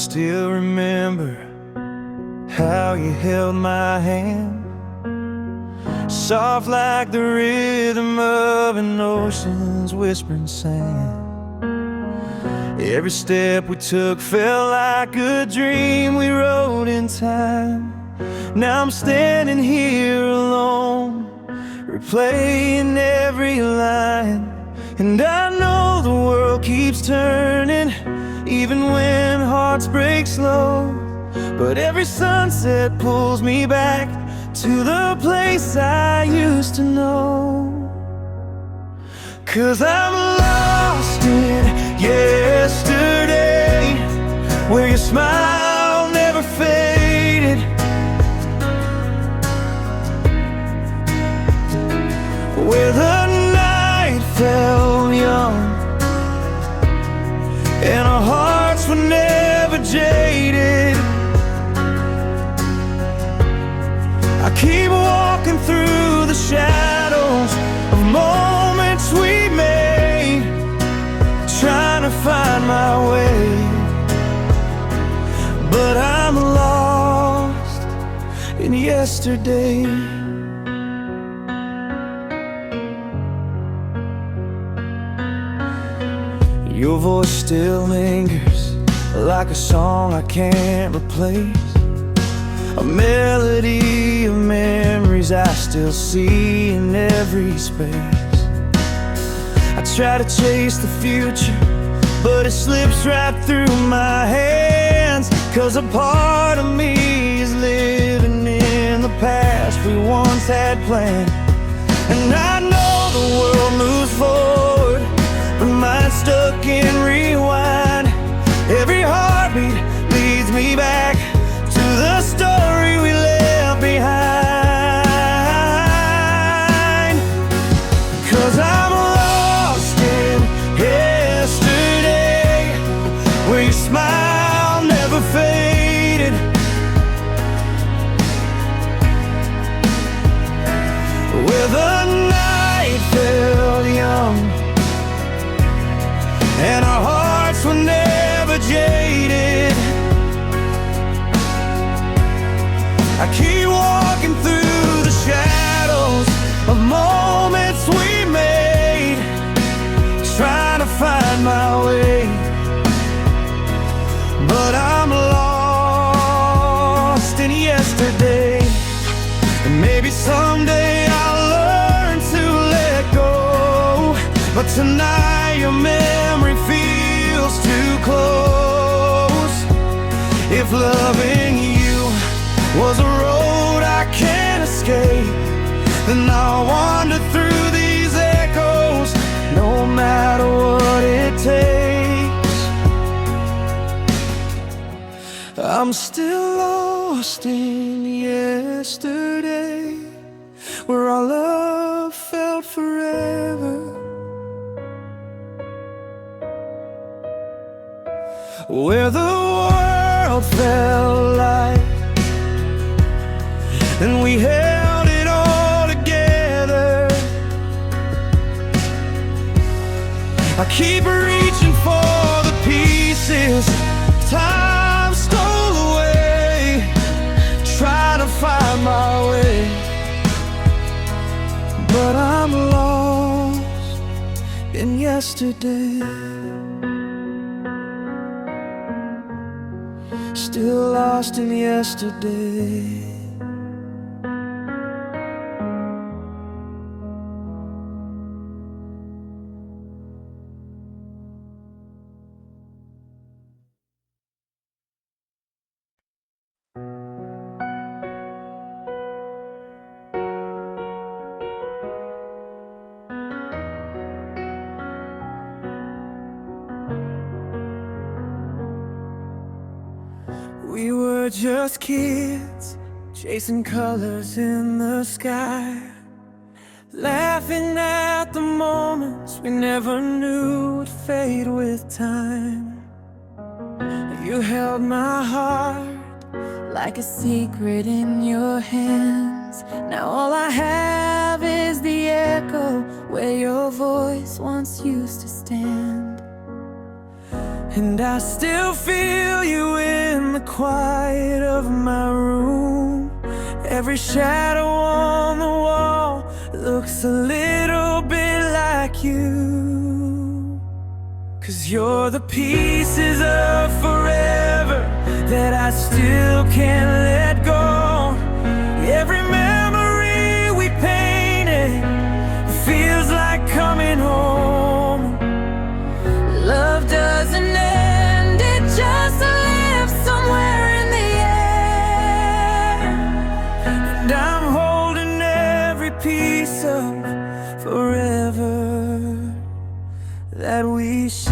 still remember how you held my hand, soft like the rhythm of an ocean's whispering sand. Every step we took felt like a dream we wrote in time. Now I'm standing here alone, replaying every line. And I know the world keeps turning, even when hearts break slow. But every sunset pulls me back to the place I used to know. 'Cause I'm lost in yesterday, where your smile never faded, where the night fell young and our hearts were never jaded. I keep walking through the shadows of moments we made, trying to find my way, but I'm lost in yesterday. Your voice still lingers like a song I can't replace, a melody of memories I still see in every space. I try to chase the future, but it slips right through my hands. 'Cause a part of me is living in the past we once had planned. And I know the world moves forward, but mine's stuck in rewind. Every heartbeat leads me back to the story we left behind. 'Cause I'm lost in yesterday, where your smile never faded, where the night fell young and our hearts were never jaded. I keep walking through the shadows of moments we made, trying to find my way, but I'm lost in yesterday. And maybe someday I'll learn to let go, but tonight your memory feels too close. If loving you was a road I can't escape, then I'll wander through these echoes, no matter what it takes. I'm still lost in yesterday, where our love felt forever, where the world felt light and we held it all together. I keep reaching for the pieces time stole away, trying to find my way, but I'm lost in yesterday. Still lost in yesterday. We were just kids, chasing colors in the sky, laughing at the moments we never knew would fade with time. You held my heart like a secret in your hands. Now all I have is the echo where your voice once used to stand. And I still feel you in the quiet of my room. Every shadow on the wall looks a little bit like you. 'Cause you're the pieces of forever that I still can't let go. Every memory we painted feels like coming home. Love doesn't end, it just lives somewhere in the air. And I'm holding every piece of forever that we shared.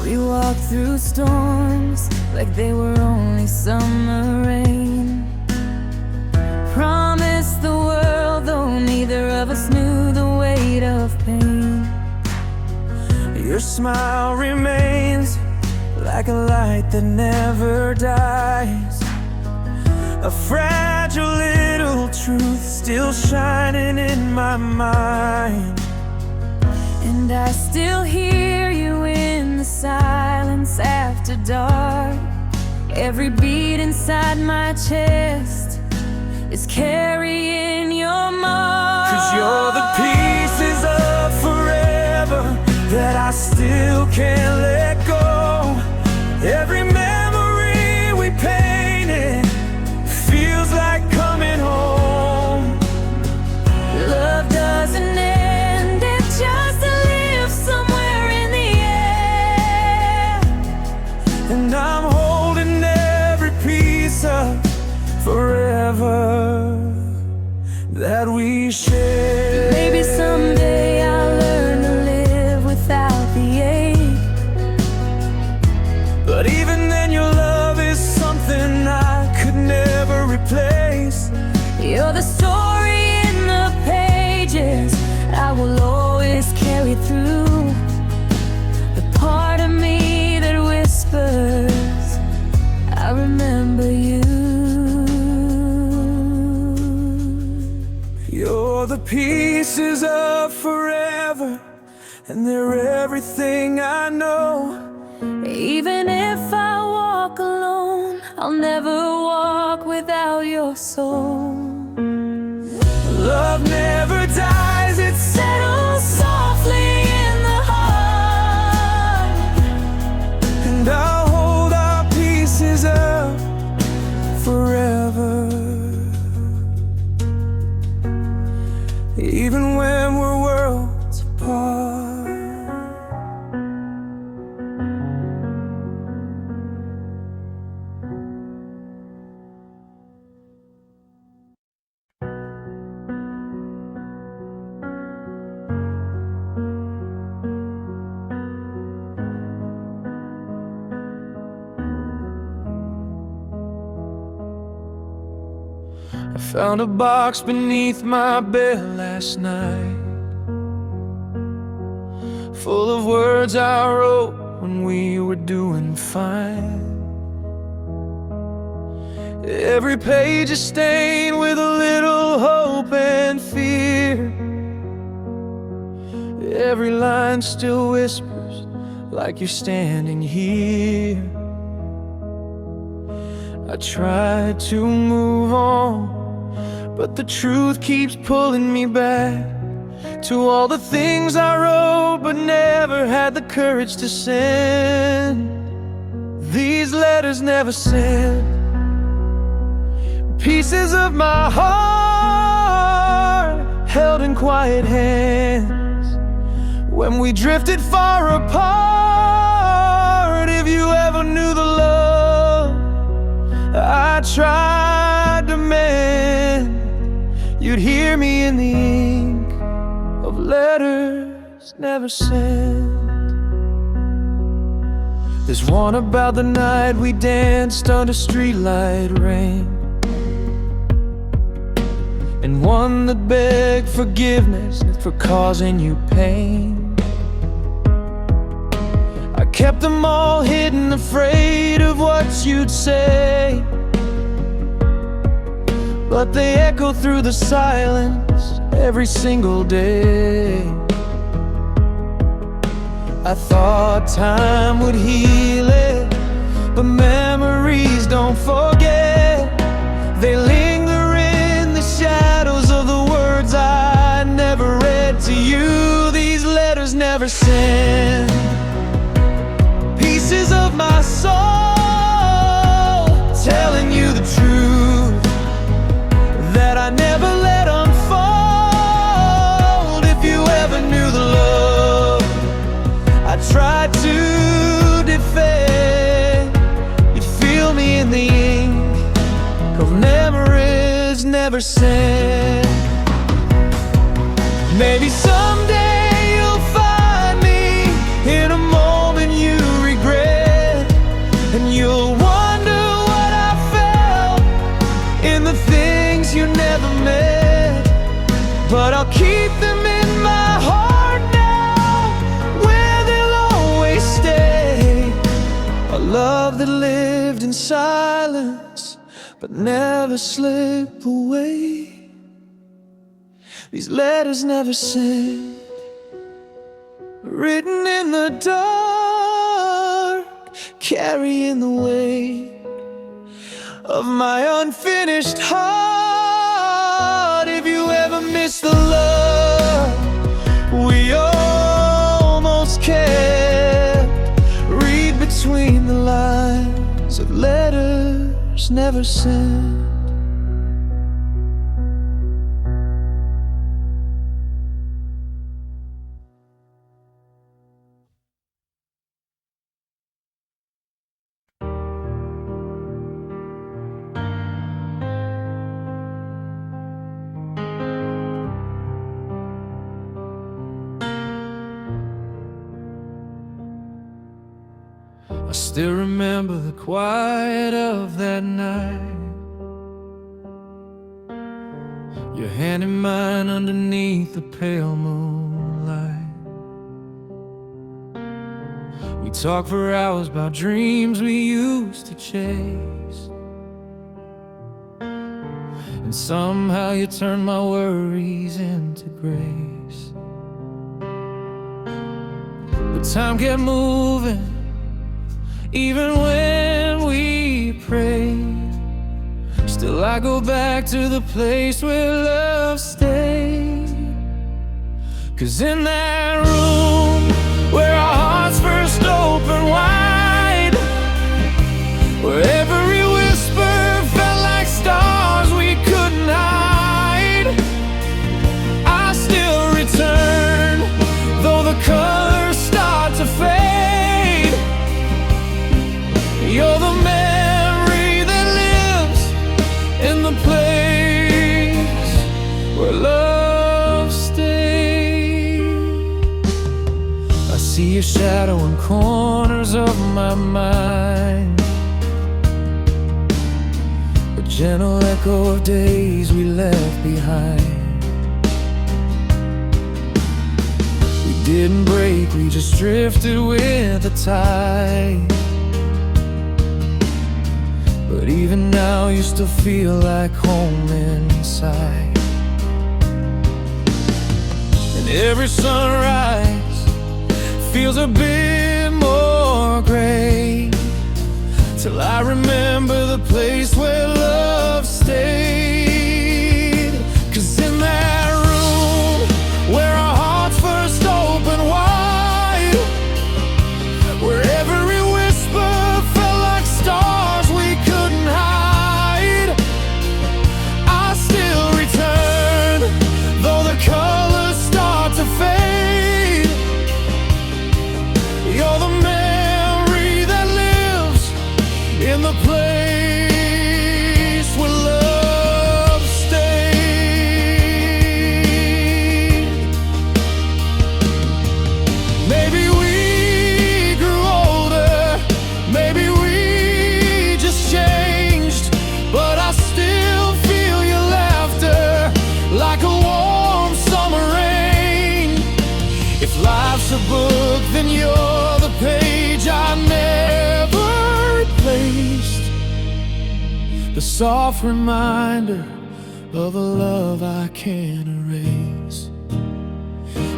We walked through storms like they were only summer rain. Promised the world, though neither of us knew the weight of pain. Your smile remains like a light that never dies, a fragile little truth still shining in my mind. And I still hear you in the silence after dark. Every beat inside my chest is carrying your mark. 'Cause you're the pieces of forever that I still can't let go. Every memory we painted feels like coming home. Love doesn't end, it just lives somewhere in the air. And I'm holding every piece of forever that we share. Maybe someday I'll learn to live without the ache, but even then your love is something I could never replace. You're the story in the pages I will always carry through, the part of me that whispers I remember you. You're the pieces of forever, and they're everything I know. Even if I walk alone, I'll never walk without your soul. Love never dies, it settles softly in the heart. And I'll hold our pieces up forever, even when we're worlds apart. I found a box beneath my bed last night, full of words I wrote when we were doing fine. Every page is stained with a little hope and fear. Every line still whispers like you're standing here. I tried to move on, but the truth keeps pulling me back to all the things I wrote but never had the courage to send. These letters never sent, pieces of my heart held in quiet hands when we drifted far apart. If you ever knew the love I tried to mend, you'd hear me in the ink of letters never sent. There's one about the night we danced under streetlight rain, and one that begged forgiveness for causing you pain. I kept them all hidden, afraid of what you'd say, but they echo through the silence every single day. I thought time would heal it, but memories don't forget. They linger in the shadows of the words I never read to you. These letters never sent, pieces of my soul, telling you the truth that I never let unfold. If you ever knew the love I tried to defend, you'd feel me in the ink of memories never sent. Maybe someday you'll find me in a moment you regret, and you'll wonder what I felt in the things you never met. But I'll keep them in my heart now, where they'll always stay. A love that lived in silence but never slip away. These letters never sent, written in the dark, carrying the weight of my unfinished heart. If you ever miss the love we almost kept, read between the lines of letters never sent. I still remember the quiet of that night, your hand in mine underneath the pale moonlight. We talked for hours about dreams we used to chase, and somehow you turned my worries into grace. But time kept moving, even when we prayed. Still I go back to the place where love stayed. 'Cause in that room where our hearts first opened wide, where every whisper felt like stars we couldn't hide, I still return, though the colors start to fade. You're the memory that lives in the place where love stayed. I see your shadow in corners of my mind, a gentle echo of days we left behind. We didn't break, we just drifted with the tide. But even now you still feel like home inside. And every sunrise feels a bit more gray, till I remember the place where love stayed. 'Cause in that room where our hearts first opened wide, where every whisper felt like stars we couldn't hide, I still return, though the colors start to fade. You're the memory that lives in the place where love stayed. Maybe we grew older, maybe we just changed, but I still feel your laughter like a warm summer rain. If life's a book, then you're the page I never replaced, the soft reminder of a love I can't erase.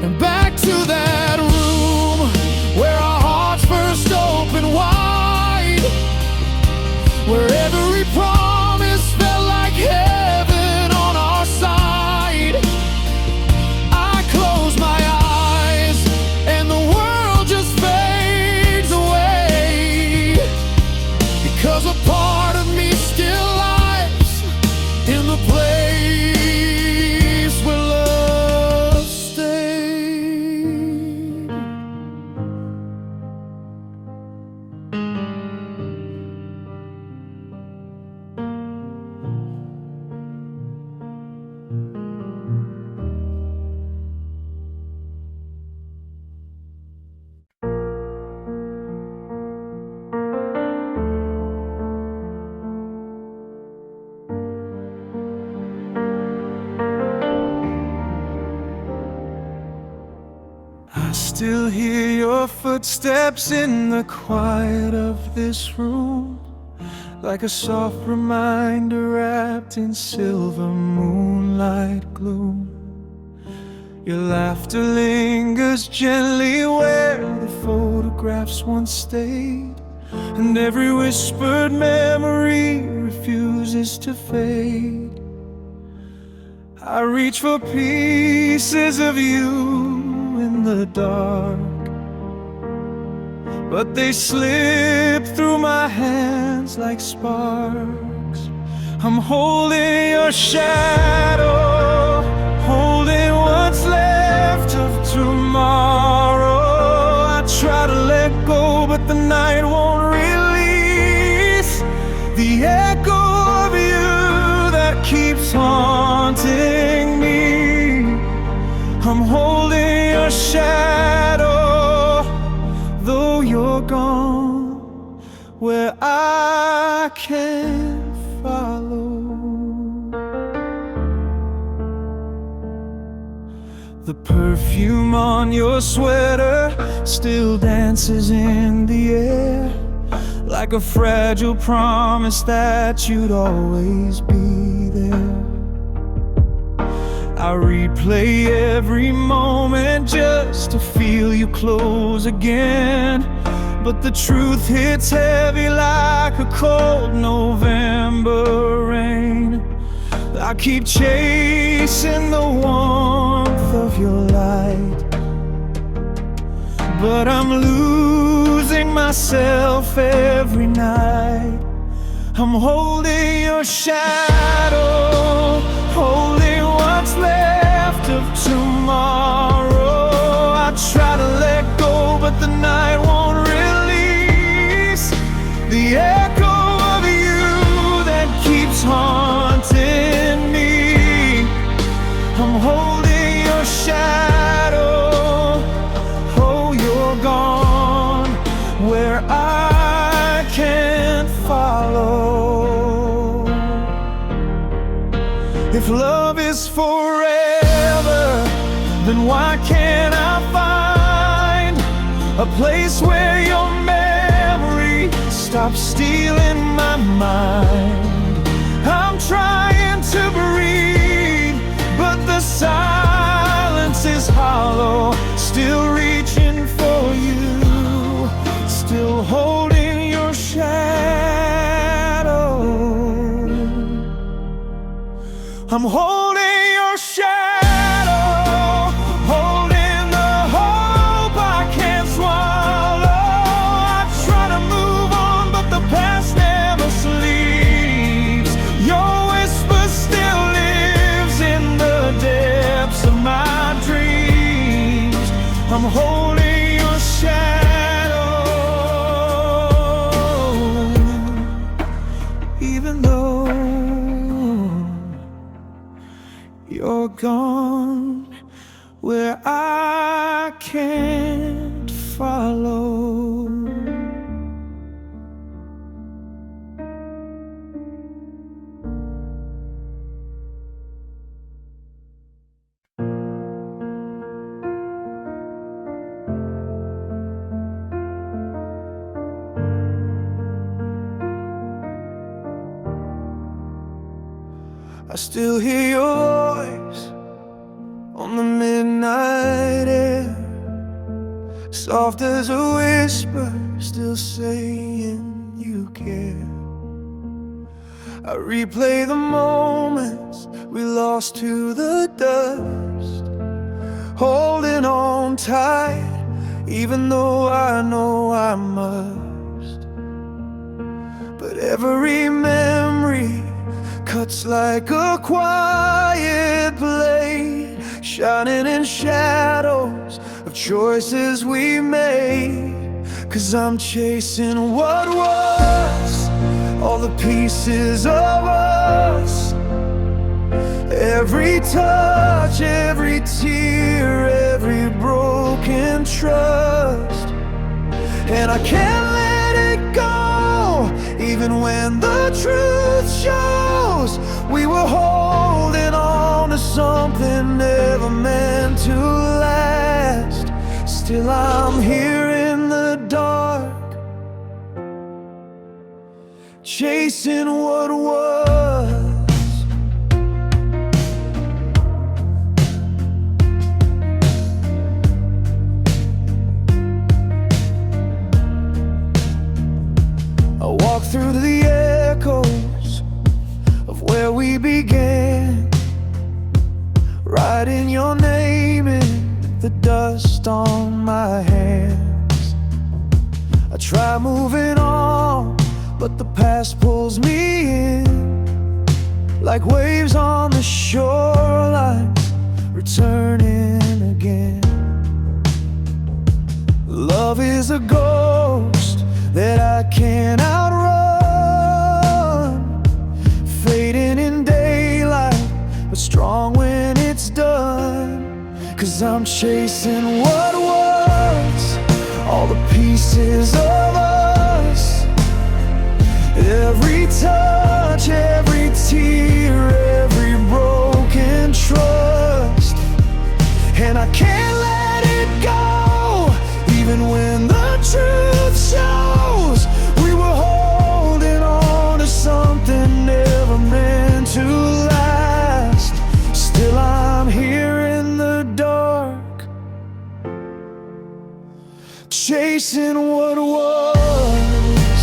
And back to that room where our hearts first opened wide, where every promise felt like heaven on our side. I close my eyes and the world just fades away, because a part of me still lies in the place where love stayed. I still hear your footsteps in the quiet of this room, like a soft reminder wrapped in silver moonlight gloom. Your laughter lingers gently where the photographs once stayed, and every whispered memory refuses to fade. I reach for pieces of you in the dark, but they slip through my hands like sparks. I'm holding your shadow, holding what's left of tomorrow. I try to let go, but the night won't release the echo of you that keeps haunting me. I'm holding your shadow, though you're gone, where I can't follow. The perfume on your sweater still dances in the air, like a fragile promise that you'd always be there. I replay every moment just to feel you close again, but the truth hits heavy like a cold November rain. I keep chasing the warmth of your light, but I'm losing myself every night. I'm holding your shadow, holding what's left of tomorrow. I try to let go, but the night won't release the echo of you that keeps haunting me. I'm holding your shadow, oh, you're gone, where I can't follow. If love is forever, then why can't I find a place where your memory stops stealing my mind? I'm trying to breathe, but the silence is hollow. Still reaching for you, still holding your shadow. I'm holding your shadow, holding the hope I can't swallow. I try to move on, but the past never sleeps. Your whisper still lives in the depths of my dreams. I'm holding your shadow, even though you're gone, where I can't follow. I still hear your voice on the midnight air, soft as a whisper, still saying you care. I replay the moments we lost to the dust, holding on tight, even though I know I must. But every memory cuts like a quiet blade, shining in shadows of choices we made. 'Cause I'm chasing what was, all the pieces of us, every touch, every tear, every broken trust. And I can't let it go, even when the truth shows we were holding on to something never meant to last. Still I'm here in the dark, chasing what was. I walk through the echoes of where we began, writing your name in the dust on my hands. I try moving on, but the past pulls me in, like waves on the shorelines, returning again. Love is a ghost that I can't outrun, fading in daylight, but strong when it's done. 'Cause I'm chasing what was, all the pieces of us, every touch, every tear, every broken trust. And I can't let it go, even when the truth shows we were holding on to something never meant to last. Still I'm here in the dark, chasing what was.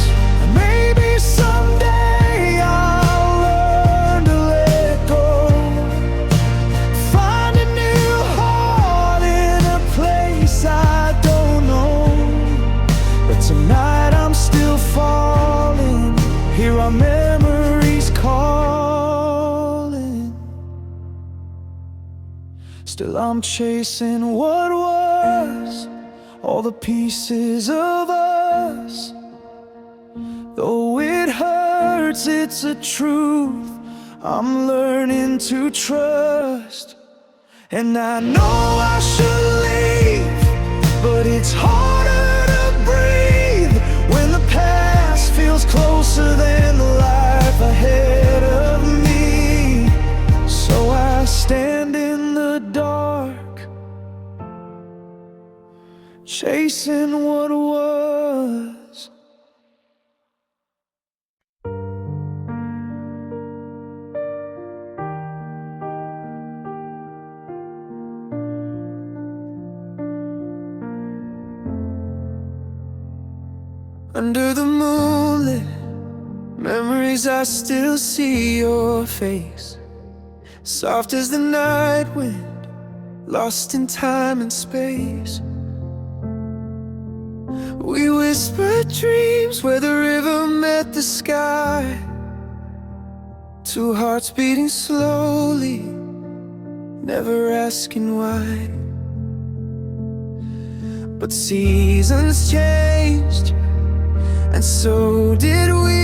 Maybe someday I'll learn to let go, find a new heart in a place I don't know. But tonight I'm still falling, here are memories calling. Still I'm chasing what was, all the pieces of us. Though it hurts, it's a truth I'm learning to trust. And I know I should leave, but it's harder to breathe when the past feels closer than the life ahead of me. So I stand in the dark, chasing what was. Under the moonlit memories, I still see your face, soft as the night wind, lost in time and space. We whispered dreams where the river met the sky, two hearts beating slowly, never asking why. But seasons changed, and so did we.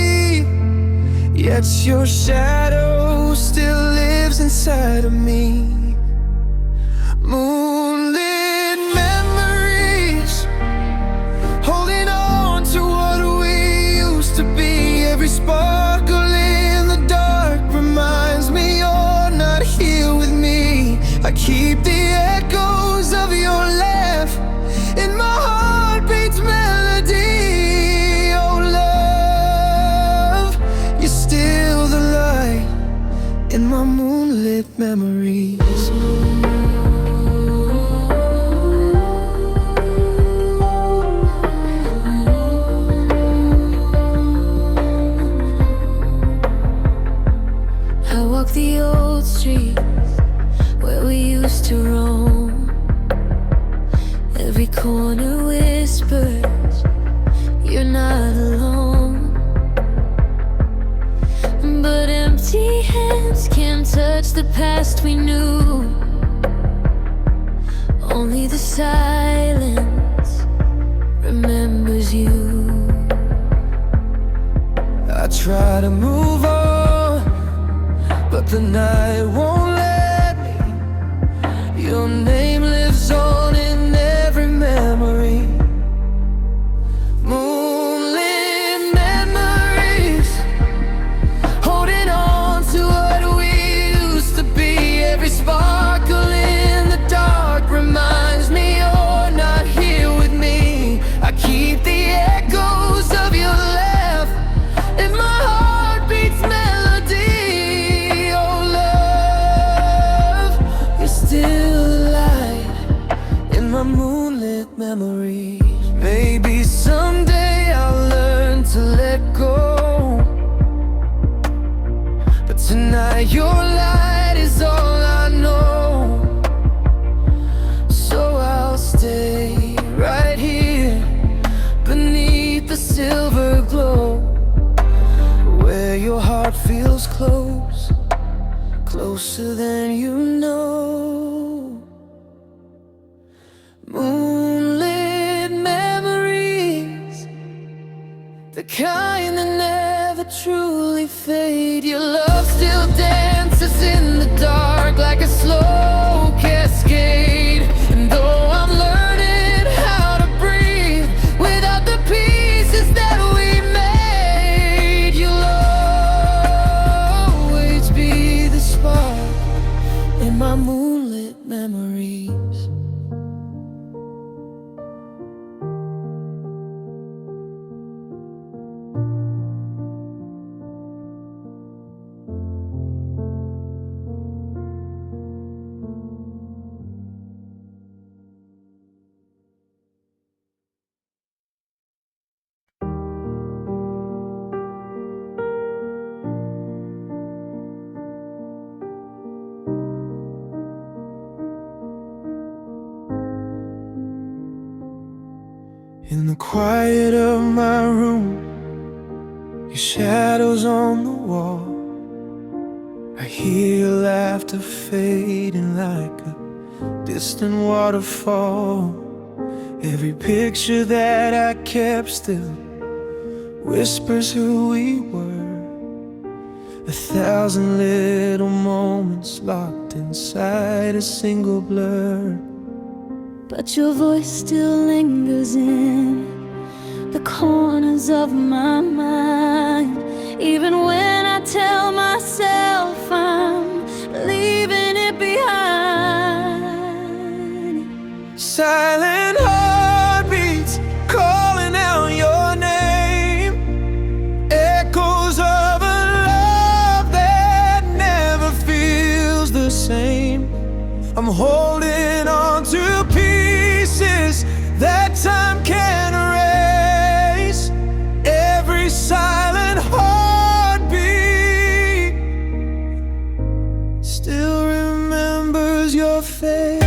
Yet your shadow still lives inside of me. Moonlit memories, holding on to what we used to be. Every sparkle in the dark reminds me you're not here with me. I keep the echoes of your laugh in my heartbeat's melody. Oh love, you're still the light in my whispers, you're not alone. But empty hands can't touch the past we knew. Only the silence remembers you. I try to move on, but the night won't let me. Your name lives on in every memory. Moonlit memories, holding on to what we used to be. Every sparkle in the dark reminds me you're not here with me. I keep the echoes of your laugh in my heartbeat's melody. Oh love, you're still alive in my moonlit memories. Maybe someday I'll learn to let go, but tonight your light is all I know. So I'll stay right here beneath the silver glow, where your heart feels close, closer than you know. Moonlit memories, the kind that never truly fade. Your love still dances in the dark like a slow cascade. And though I'm learning how to breathe without the pieces that we made, you'll always be the spark in my moonlit memories. In the quiet of my room, your shadow's on the wall. I hear your laughter fading like a distant waterfall. Every picture that I kept still whispers who we were. 1,000 little moments locked inside a single blur. But your voice still lingers in the corners of my mind, even when I tell myself I'm leaving it behind. Silent heartbeats calling out your name, echoes of a love that never feels the same. I'm holding on to pieces that time can't erase. Every silent heartbeat still remembers your face.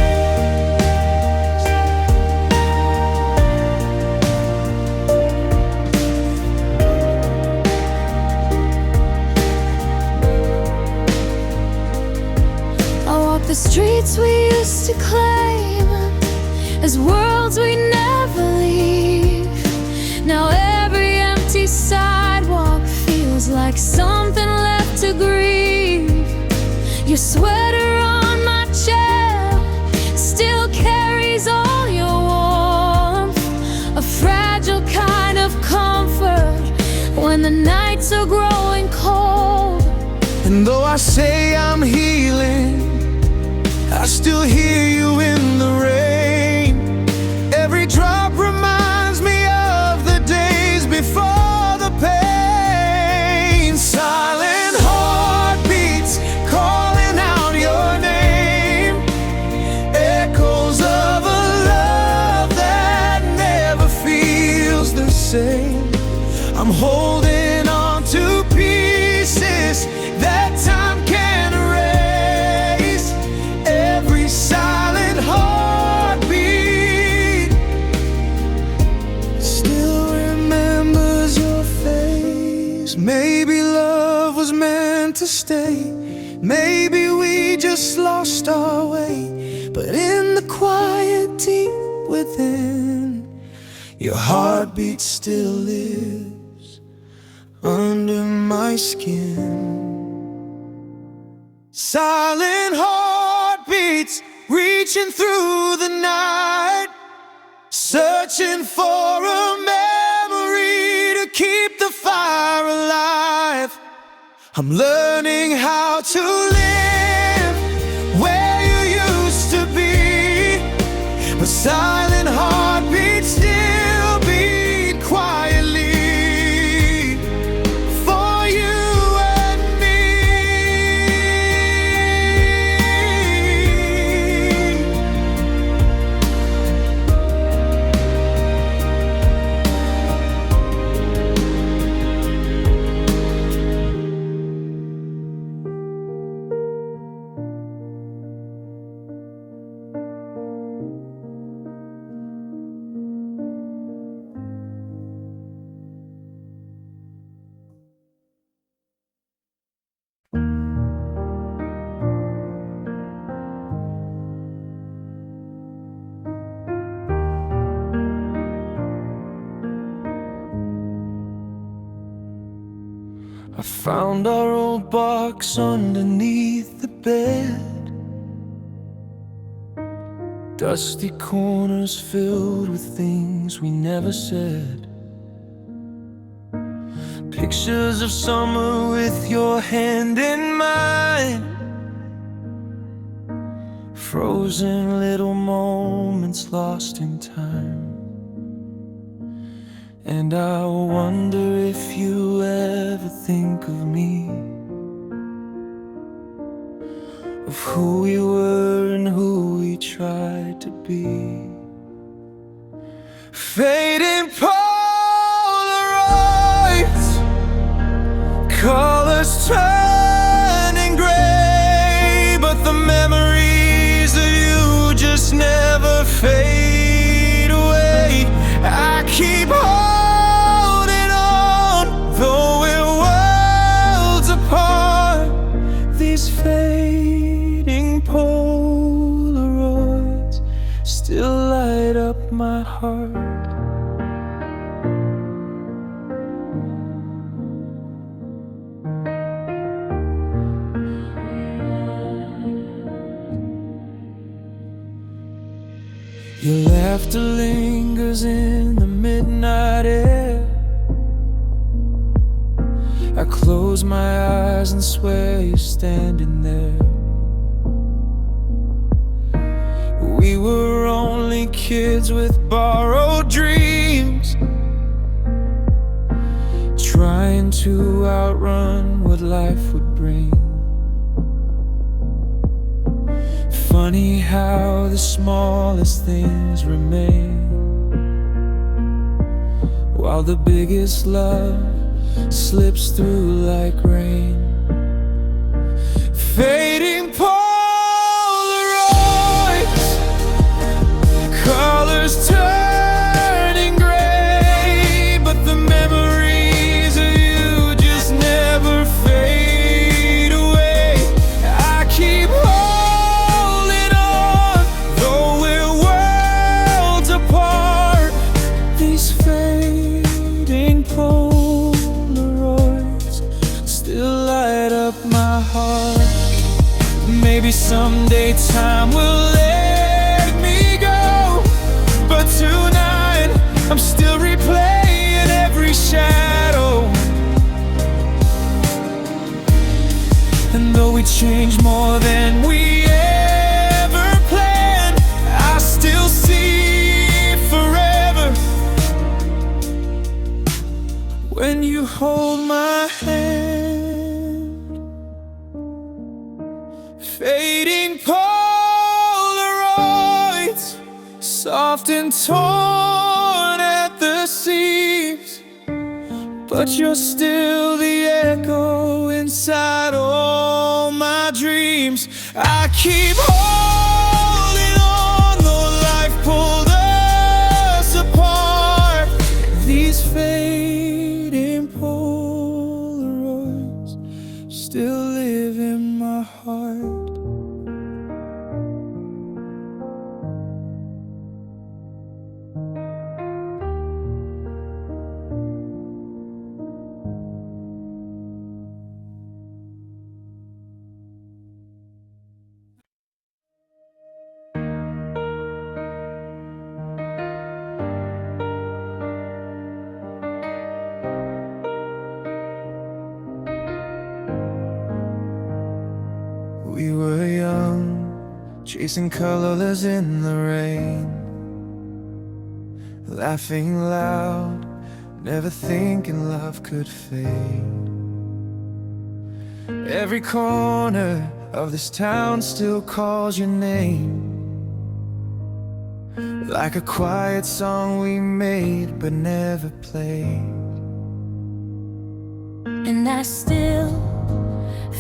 The streets we used to claim as worlds we never leave. Now every empty sidewalk feels like something left to grieve. Your sweater on my chair still carries all your warmth, a fragile kind of comfort when the nights are growing cold. And though I say I'm healing, I still hear you in the rain. Every drop reminds me of the days before the pain. Silent heartbeats calling out your name, echoes of a love that never feels the same. I'm holding on to pieces that time can't erase. Every silent heartbeat 'Cause maybe love was meant to stay, maybe we just lost our way. But in the quiet deep within, your heartbeat still lives under my skin. Silent heartbeats reaching through the night, searching for a memory to keep the fire alive. I'm learning how to live where you used to be, but silent heartbeats still beat quietly for you and me. I found our old box underneath the bed, dusty corners filled with things we never said. Pictures of summer with your hand in mine, frozen little moments lost in time. And I wonder if you ever think of me, of who we were and who we tried to be. Fading Polaroids, colors turning gray, but the memories of you just never fade away. I keep holding on, though we're worlds apart. These fading Polaroids still light up my heart. Your laughter lingers in the midnight air. I close my eyes and swear you're standing there. We were only kids with borrowed dreams, trying to outrun what life would bring. Funny how the smallest things remain, while the biggest love slips through like rain. Fading Polaroids, colors turning gray, but the memories of you just never fade away. I keep holding on, though we're worlds apart. These fading Polaroids still light up my heart. Maybe someday time will let me go, but tonight I'm still replaying every shadow. And though we change more than we ever planned, I still see forever when you hold my hand. Fading Polaroids, soft and torn at the seams, but you're still the echo inside all my dreams. I keep holding on, though life pulled us apart. These fading Polaroids chasing colors in the rain, laughing loud, never thinking love could fade. Every corner of this town still calls your name, like a quiet song we made but never played. And I still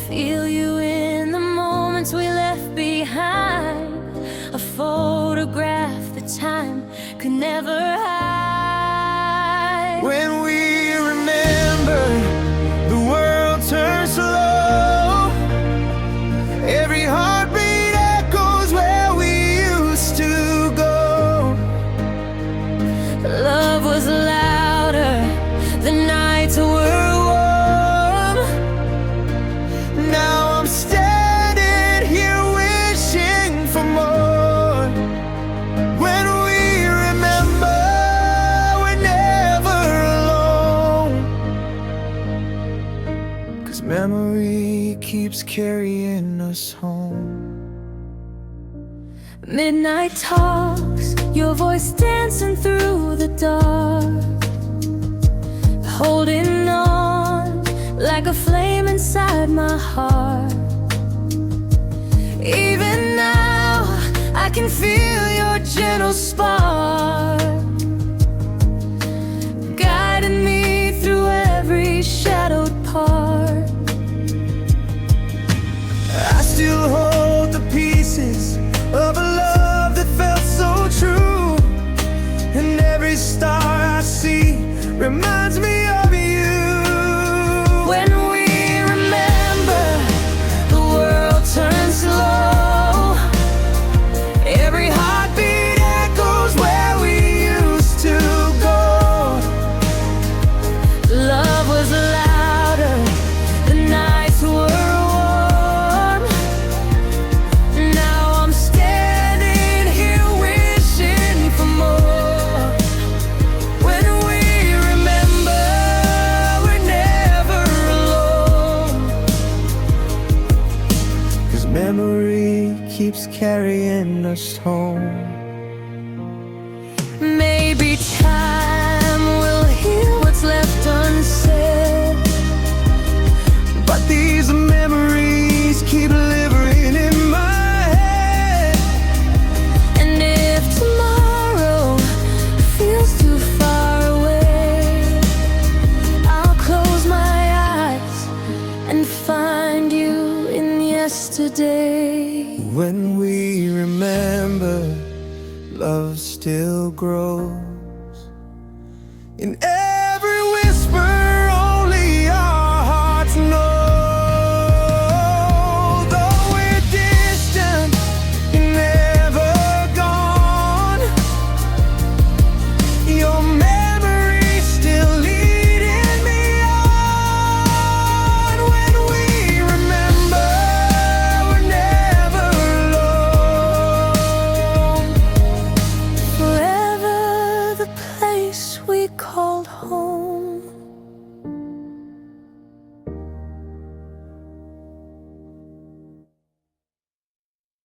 feel you in the moments we left behind, a photograph that time could never hide. When we remember, the world turns slow. Every heartbeat echoes where we used to go. Love was louder, the nights were warm. Now I'm standing here wishing for more. When we remember, we're never alone, 'cause memory keeps carrying us home. Midnight talks, your voice dancing through the dark, holding on like a flame inside my heart. Even now, I can feel your gentle spark, guiding me through every shadowed part. I still hold the pieces of a love that felt so true, and every star I see reminds me of you. When we remember, the world turns slow. Every heartbeat echoes where we used to go. Love was louder, the nights were warm. Now I'm standing here wishing for more. When we remember, we're never alone, 'Cause memory keeps carrying us home. maybe time will heal what's left unsaid. But these memories keep living in my head. And if tomorrow feels too far away, I'll close my eyes and find you in yesterday. When we remember, love still grows in